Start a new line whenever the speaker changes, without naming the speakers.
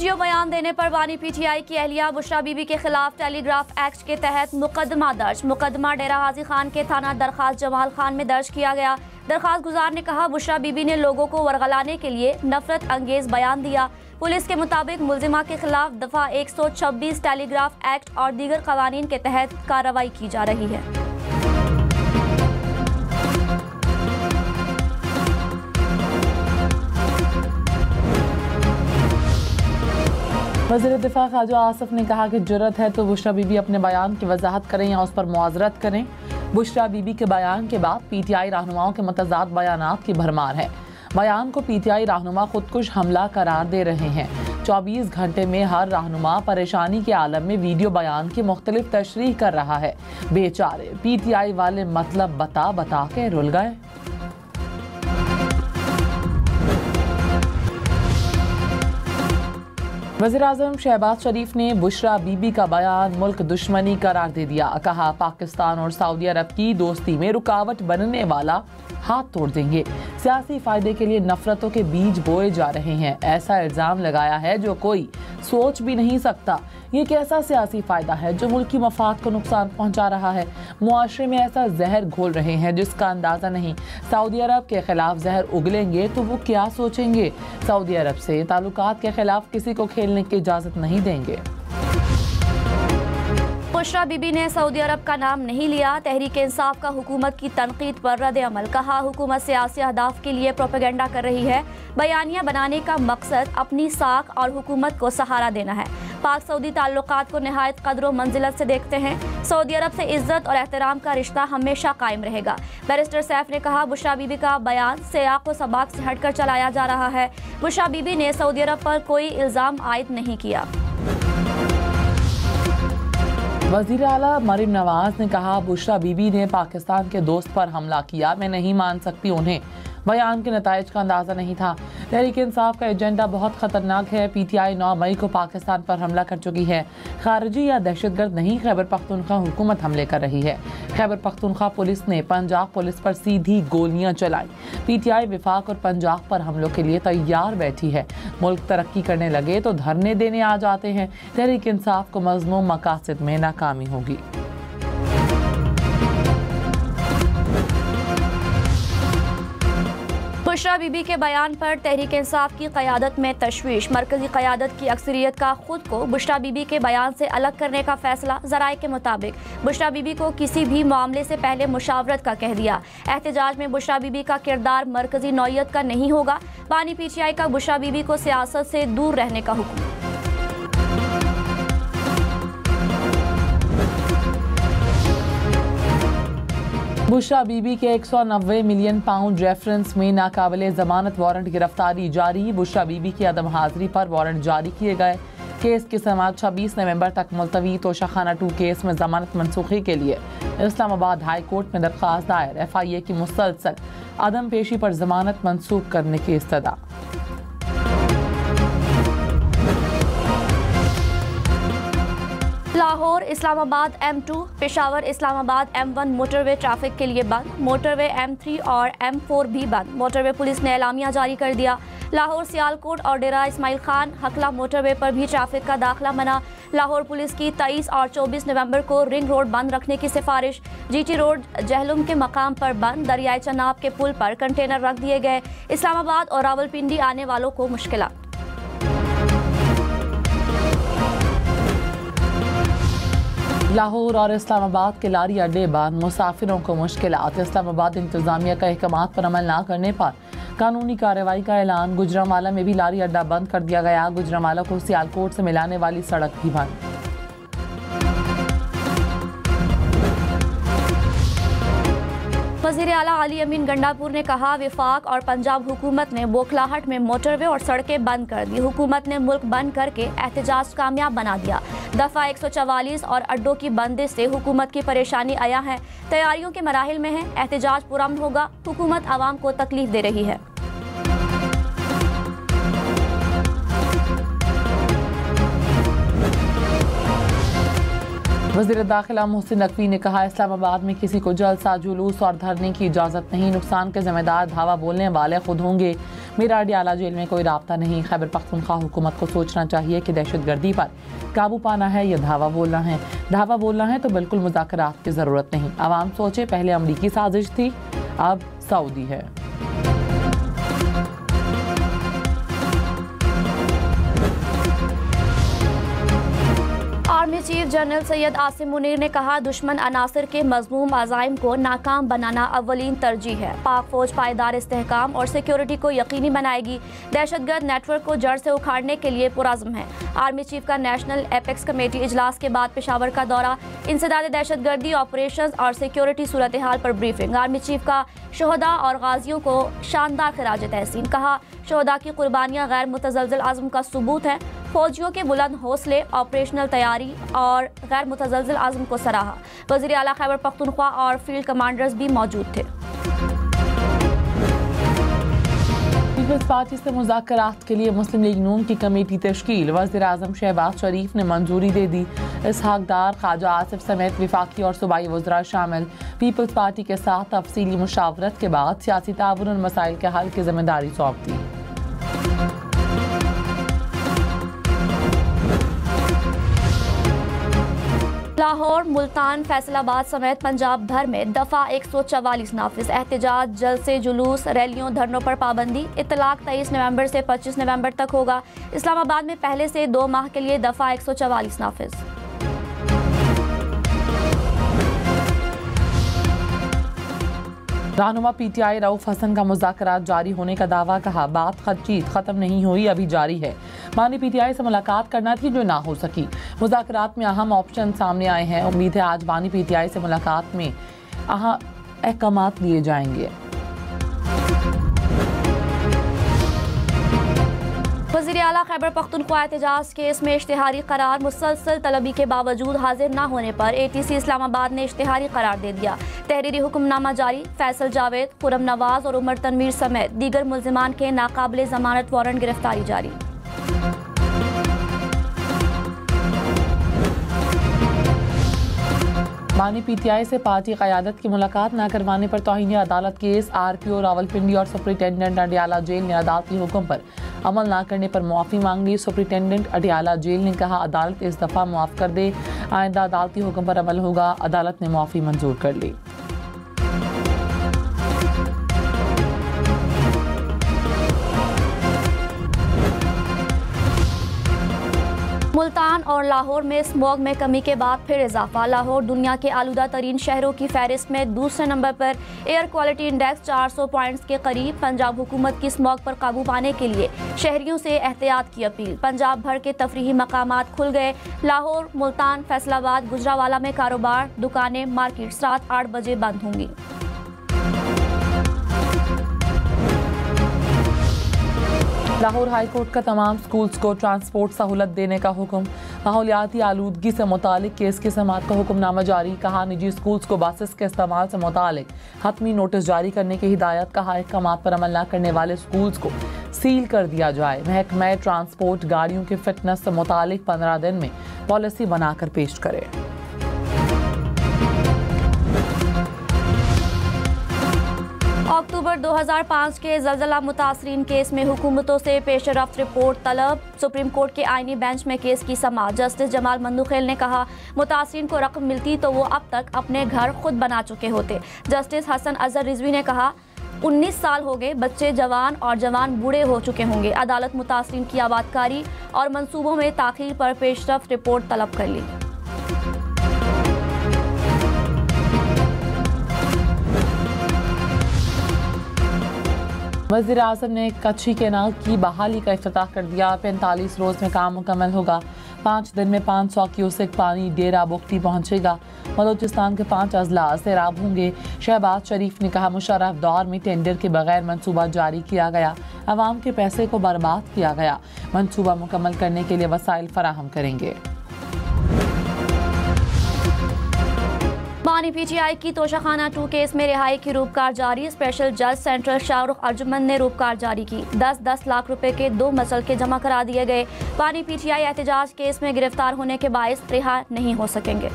Video बयान देने पर बानी पीटीआई की अहलिया बुशरा बीबी के खिलाफ टेलीग्राफ एक्ट के तहत मुकदमा दर्ज। मुकदमा डेरा हाजी खान के थाना दरखास्त जमाल खान में दर्ज किया गया। दरखास्त गुजार ने कहा, बुशरा बीबी ने लोगों को वरगलाने के लिए नफरत अंगेज बयान दिया। पुलिस के मुताबिक मुलजिमा के खिलाफ दफा 126 टेलीग्राफ एक्ट और दीगर कवानीन के तहत कार्रवाई की जा रही है।
वज़ीर दिफा ख्वाजा आसिफ ने कहा कि जुर्रत है तो बुशरा बीबी अपने बयान की वजाहत करें या उस पर मुआज़रत करें। बुशरा बीबी के बयान के बाद पीटीआई रहनुमाओं के मतज़ाद बयानात की भरमार है। बयान को पीटीआई रहनुमा खुदकुश हमला करार दे रहे हैं। 24 घंटे में हर रहनुमा परेशानी के आलम में वीडियो बयान की मुख्तलिफ तशरीह कर रहा है। बेचारे पीटीआई वाले मतलब बता बता के रुल गए। वज़ीर-ए-आज़म शहबाज शरीफ ने बुशरा बीबी का बयान मुल्क दुश्मनी करार दे दिया। कहा, पाकिस्तान और सऊदी अरब की दोस्ती में रुकावट बनने वाला हाथ तोड़ देंगे। सियासी फायदे के लिए नफरतों के बीज बोए जा रहे हैं। ऐसा इल्ज़ाम लगाया है जो कोई सोच भी नहीं सकता। ये कैसा सियासी फायदा है जो मुल्क की मफाद को नुकसान पहुंचा रहा है। मुआशरे में ऐसा जहर घोल रहे हैं जिसका अंदाज़ा नहीं। सऊदी अरब के खिलाफ जहर उगलेंगे तो वो क्या सोचेंगे। सऊदी अरब से ताल्लुकात के खिलाफ किसी को खेलने की इजाज़त नहीं देंगे।
बुशरा बीबी ने सऊदी अरब का नाम नहीं लिया। तहरीक इंसाफ का हुकूमत की तनकीद पर रद्द अमल। कहा, हुकूमत सियासी अहदाफ के लिए प्रोपेगेंडा कर रही है। बयानिया बनाने का मकसद अपनी साख और हुकूमत को सहारा देना है। पाक सऊदी ताल्लुकात को नहायत कदर मंजिलत से देखते हैं। सऊदी अरब से इज्जत और एहतराम का रिश्ता हमेशा कायम रहेगा। बैरिस्टर सैफ ने कहा, बुशरा बीबी का बयान सियाक व सबाक से हटकर चलाया जा रहा है। बुशरा बीबी ने सऊदी अरब पर कोई इल्ज़ाम आयद नहीं किया।
वज़ीर आला मरीम नवाज ने कहा, बुशरा बीबी ने पाकिस्तान के दोस्त पर हमला किया। मैं नहीं मान सकती उन्हें बयान के नताइज का अंदाज़ा नहीं था। तहरीक इंसाफ का एजेंडा बहुत ख़तरनाक है। पीटीआई 9 मई को पाकिस्तान पर हमला कर चुकी है। खारजी या दहशतगर्द नहीं, खैबर पख्तूनख्वा हुकूमत हमले कर रही है। खैबर पख्तूनख्वा पुलिस ने पंजाब पुलिस पर सीधी गोलियां चलाई। पीटीआई विफाक और पंजाब पर हमलों के लिए तैयार बैठी है। मुल्क तरक्की करने लगे तो धरने देने आ जाते हैं। तहरीक इंसाफ को मज़मूम मकासद में नाकामी होगी।
बुशरा बीबी के बयान पर तहरीक इंसाफ की क़यादत में तशवीश। मरकजी क़यादत की अक्सरियत का खुद को बुशरा बीबी के बयान से अलग करने का फैसला। ज़राए के मुताबिक बुशरा बीबी को किसी भी मामले से पहले मुशावरत का कह दिया। एहतजाज में बुशरा बीबी का किरदार मरकजी नौयत का नहीं होगा। बानी पीटीआई का बुशरा बीबी को सियासत से दूर रहने का हुक्म।
बुशरा बीबी के 190 मिलियन पाउंड रेफरेंस में नाकाबिले जमानत वारंट गिरफ्तारी जारी। बुशरा बीबी की अदम हाजिरी पर वारंट जारी किए गए। केस की समाअत 26 नवंबर तक मुलतवी। तोशाखाना 2 केस में जमानत मनसूखी के लिए इस्लामाबाद हाई कोर्ट में दरख्वास्त दायर। FIA की मुसलसल अदम पेशी पर जमानत मनसूख करने की इस्तदा।
Lahore Islamabad M2, Peshawar Islamabad M1 motorway traffic के लिए बंद। मोटरवे M3 और M4 भी बंद। मोटरवे पुलिस ने एलामिया जारी कर दिया। लाहौर सियालकोट और डेरा इस्माइल खान हकला मोटरवे पर भी ट्रैफिक का दाखिला मना। लाहौर पुलिस की 23 और 24 नवंबर को रिंग रोड बंद रखने की सिफारिश। GT रोड जहलुम के मकाम पर बंद। दरियाए चनाब के पुल पर कंटेनर रख दिए गए। इस्लामाबाद और रावलपिंडी आने वालों को मुश्किलात।
लाहौर और इस्लामाबाद के लारी अड्डे बंद। मुसाफिरों को मुश्किलात। इस्लामाबाद इंतजामिया का अहकामात पर अमल न करने पर कानूनी कार्रवाई का ऐलान। गुजरांवाला में भी लारी अड्डा बंद कर दिया गया। गुजरांवाला को सियालकोट से मिलाने वाली सड़क भी बंद।
वज़ीर आला अली अमीन गंडापुर ने कहा, विफाक और पंजाब हुकूमत ने बोखलाहट में मोटरवे और सड़कें बंद कर दी। हुकूमत ने मुल्क बंद करके एहतजाज कामयाब बना दिया। दफ़ा 144 और अड्डों की बंदिश से हुकूमत की परेशानी आया है। तैयारियों के मराहिल में है। एहतजाज पुरअमन होगा। हुकूमत आवाम को तकलीफ दे रही है।
वज़ीर दाखिला मोहसिन नकवी ने कहा, इस्लामाबाद में किसी को जलसा जुलूस और धरने की इजाज़त नहीं। नुकसान के जिम्मेदार धावा बोलने वाले खुद होंगे। मेरा अडियाला जेल में कोई राब्ता नहीं। खैबर पख्तूनख्वा हुकूमत को सोचना चाहिए कि दहशतगर्दी पर काबू पाना है या धावा बोलना है। धावा बोलना है तो बिल्कुल मुज़ाकरात की ज़रूरत नहीं। आवाम सोचे, पहले अमरीकी साजिश थी, अब सऊदी है।
Army chief general Syed Asim Munir ने कहा, दुश्मन अनासर के मज़मूम अज़ाइम को नाकाम बनाना अव्वलीन तरजीह है। पाक फौज पायदार इस्तेहकाम और सिक्योरिटी को यकीनी बनाएगी। दहशतगर्द नेटवर्क को जड़ से उखाड़ने के लिए पुरज़्म है। आर्मी चीफ का नेशनल एपेक्स कमेटी इजलास के बाद पेशावर का दौरा, इंसदाद दहशतगर्दी ऑपरेशन और सिक्योरिटी सूरत हाल पर ब्रीफिंग। आर्मी चीफ का शोहदा और गाजियों को शानदार खिराज तहसीन। कहा, शोहदा की कुर्बानियाँ गैर मुतज़लज़ल आज़म का सबूत है। फौजियों के बुलंद हौसले, ऑपरेशनल तैयारी और गैर मुतज़लज़ल आज़म को सराहा। वज़ीर आला खैबर पख्तूनख्वा और फील्ड कमांडर्स भी मौजूद थे।
पीपल्स पार्टी से मुज़ाकरात के लिए मुस्लिम लीग नून की कमेटी तश्कील। वज़ीर आज़म शहबाज शरीफ ने मंजूरी दे दी। इसहाक डार, ख्वाजा आसिफ समेत विफाकी और सूबाई वज़रा शामिल। पीपल्स पार्टी के साथ तफसीली मुशावरत के बाद सियासी ताउन और मसाइल के हल की जिम्मेदारी सौंप दी।
लाहौर, मुल्तान, फैसलाबाद समेत पंजाब भर में दफ़ा 144 नाफिज। एहतजाज, जलसे, जुलूस, रैलियों, धरनों पर पाबंदी। इतलाक 23 नवंबर से 25 नवंबर तक होगा। इस्लामाबाद में पहले से 2 माह के लिए दफ़ा 144 नाफिज।
रहनुमा PTI रऊफ हसन का मुज़ाकरात जारी होने का दावा। कहा, बात ख़त्म नहीं हुई, अभी जारी है। मानी PTI से मुलाकात करना थी जो ना हो सकी। मुज़ाकरात में अहम ऑप्शन सामने आए हैं। उम्मीद है आज बानी PTI से मुलाकात में अहकामात लिए जाएंगे।
वज़ीर आला खैबर पख्तूनख्वा एहतजाज केस में इश्तिहारी करार। मुसलसल तलबी के बावजूद हाजिर न होने पर ATC इस्लामाबाद ने इश्तिहारी करार दे दिया। तहरीरी हुक्मनामा जारी। फैसल जावेद, खुरम नवाज और उमर तनवीर समेत दीगर मुल्जिमान के नाकाबिले जमानत वारंट गिरफ्तारी जारी।
मानी PTI से पार्टी क़यादत की मुलाकात न करवाने पर तौहीन अदालत केस। RPO रावलपिंडी और सुप्रिटेंडेंट अडियाला जेल ने अदालती हुक्म पर अमल न करने पर मुआफ़ी मांग ली। सुप्रिटेंडेंट अडियाला जेल ने कहा, अदालत इस दफ़ा मुआफ़ कर दे, आइंदा अदालती हुक्म पर अमल होगा। अदालत ने मुआफ़ी मंजूर कर ली।
मुल्तान और लाहौर में स्मॉग में कमी के बाद फिर इजाफा। लाहौर दुनिया के आलूदा तरीन शहरों की फहरिस्त में दूसरे नंबर पर। एयर क्वालिटी इंडेक्स 400 पॉइंट्स के करीब। पंजाब हुकूमत की स्मॉग पर काबू पाने के लिए शहरियों से एहतियात की अपील। पंजाब भर के तफरीही मकामात खुल गए। लाहौर, मुल्तान, फैसलाबाद, गुजरावाला में कारोबार, दुकानें, मार्केट रात 8 बजे बंद होंगी।
लाहौर हाई कोर्ट का तमाम स्कूल्स को ट्रांसपोर्ट सहूलत देने का हुक्म। माहौलियाती आलूदगी से मुतालिक केस की समाअत का हुक्मनामा जारी। कहा, निजी स्कूल्स को बसेस के इस्तेमाल से मुतालिक हतमी नोटिस जारी करने की हिदायत। कहा, अहकामात पर अमल न करने वाले स्कूल्स को सील कर दिया जाए। महकमा ट्रांसपोर्ट गाड़ियों की फिटनेस से मुतालिक 15 दिन में पॉलिसी बनाकर पेश करे।
अक्टूबर 2005 के ज़लज़ला मुतासरीन केस में हुकूमतों से पेशरफ्त रिपोर्ट तलब। सुप्रीम कोर्ट के आईनी बेंच में केस की समाअत। जस्टिस जमाल मंदुखेल ने कहा, मुतासरीन को रकम मिलती तो वो अब तक अपने घर खुद बना चुके होते। जस्टिस हसन अजहर रिजवी ने कहा, 19 साल हो गए, बच्चे जवान और जवान बूढ़े हो चुके होंगे। अदालत मुतासरीन की आबादकारी और मंसूबों में ताख़ीर पर पेशरफ्त रिपोर्ट तलब कर ली।
वज़ीर आज़म ने कच्छी कैनाल की बहाली का इफ्तिताह कर दिया। 45 रोज़ में काम मुकम्मल होगा। 5 दिन में 500 क्यूसेक पानी डेरा बुख्ती पहुँचेगा। बलोचिस्तान के 5 अजला सैराब होंगे। शहबाज शरीफ ने कहा, मुशर्रफ दौर में टेंडर के बगैर मनसूबा जारी किया गया, अवाम के पैसे को बर्बाद किया गया। मनसूबा मुकम्मल करने के लिए वसाइल फराहम करेंगे।
बानी PTI की तोशाखाना 2 केस में रिहाई की रूपकार जारी। स्पेशल जज सेंट्रल शाहरुख अर्जुमन ने रूपकार जारी की। 10-10 लाख रुपए के 2 मसलके जमा करा दिए गए। बानी PTI एहतजाज केस में गिरफ्तार होने के बायस रिहा नहीं हो सकेंगे।